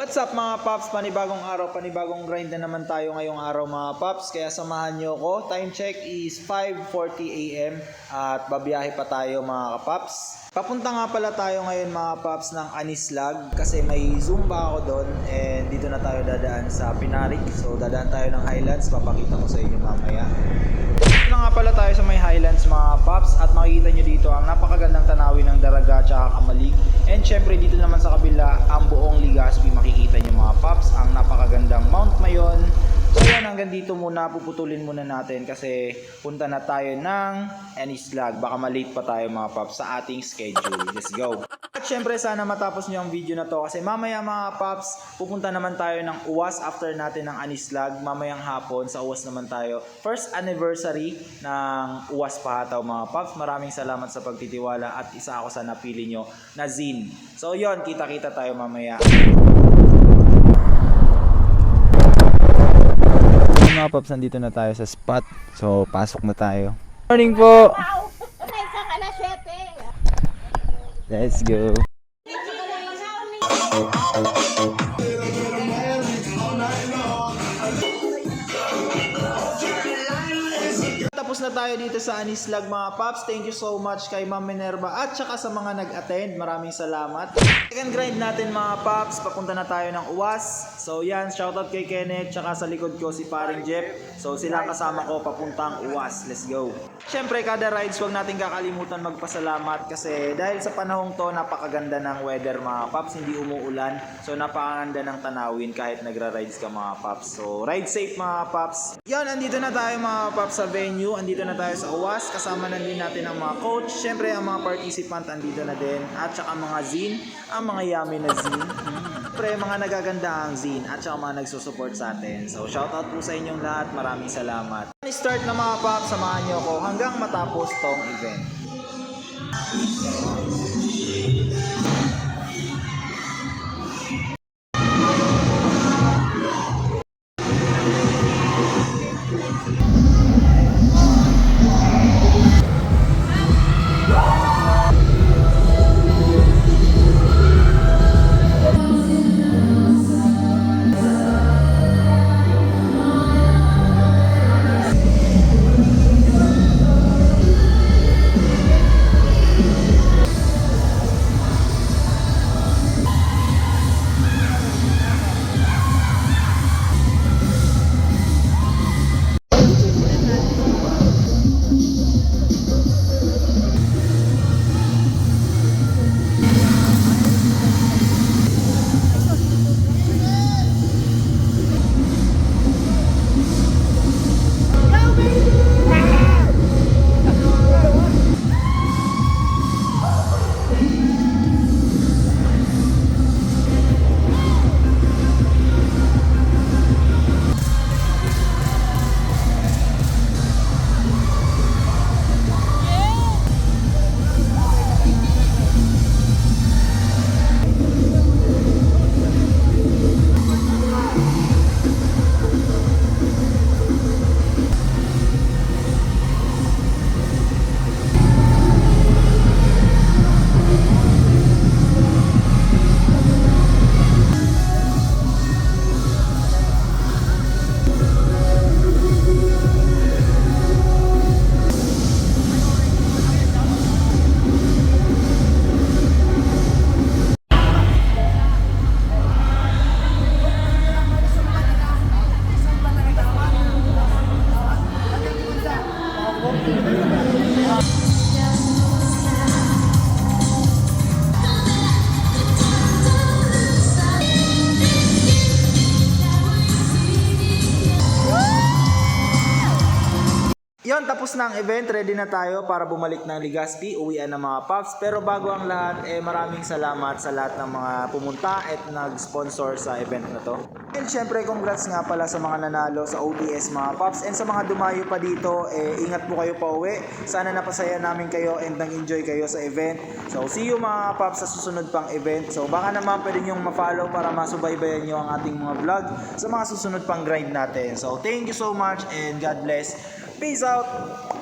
What's up mga Pops? Panibagong araw, panibagong grind na naman tayo ngayong araw mga Pops. Kaya samahan nyo ko. Time check is 5:40 AM at babiyahe pa tayo mga Pops. Papunta nga pala tayo ngayon mga Pops ng Anislag kasi may Zumba ako doon and dito na tayo dadaan sa Pinarig. So dadaan tayo ng Highlands, papakita ko sa inyo mamaya. Dito na nga pala tayo sa may Highlands mga Pops at makikita nyo dito ang napakagandang tanawin ng Daraga at Kamalig. And syempre dito naman sa kabila ang buong Legazpi makikita nyo mga Pops, ang napakagandang Mount Mayon. So yan, hanggang dito muna, puputulin muna natin kasi punta na tayo ng Anislag. Baka malate pa tayo mga Pops sa ating schedule. Let's go! At syempre sana matapos nyo ang video na to kasi mamaya mga Pops, pupunta naman tayo ng Uwas after natin ng Anislag. Mamayang hapon sa Uwas naman tayo. First anniversary ng Uwas Pahataw mga Pops. Maraming salamat sa pagtitiwala at isa ako sa napili nyo na Zin. So yon, kita-kita tayo mamaya. Mga Pops, nandito na tayo sa spot. So pasok na tayo. Morning po! Let's go! Tapos na tayo dito sa Anislag mga Pops. Thank you so much kay Ma'am Minerva at saka sa mga nag-attend. Maraming salamat. Second grind natin mga Pops. Papunta na tayo ng Uwas. So yan, shoutout kay Kenneth. Tsaka sa likod ko si paring Jeff. So sila kasama ko papuntang Uwas. Let's go. Siyempre kada rides huwag natin kakalimutan magpasalamat. Kasi dahil sa panahong to napakaganda ng weather mga Pops. Hindi umuulan. So napakaganda ng tanawin kahit nagra-rides ka mga Pops. So ride safe mga Pops. Yan, andito na tayo mga Pops sa venue. Andito na tayo sa Uwas, kasama na din natin ang mga coach, syempre ang mga participant andito na din, at saka mga Zin, ang mga yummy na Zin, syempre mga nagagandahang Zin, at saka mga nagsusupport sa atin. So shoutout po sa inyong lahat, maraming salamat. Start na mga Pops, samahan nyo ako hanggang matapos tong event. Yon, tapos na ang event, ready na tayo para bumalik ng Legazpi, uwian ng mga Pops. Pero bago ang lahat, maraming salamat sa lahat ng mga pumunta at nag-sponsor sa event na to. And syempre, congrats nga pala sa mga nanalo sa OTS mga Pops. And sa mga dumayo pa dito, ingat po kayo pa uwi. Sana napasaya namin kayo and nag-enjoy kayo sa event. So see you mga Pops sa susunod pang event. So baka naman pwede nyo ma-follow para masubaybayan nyo ang ating mga vlog sa mga susunod pang grind natin. So thank you so much and God bless. Peace out!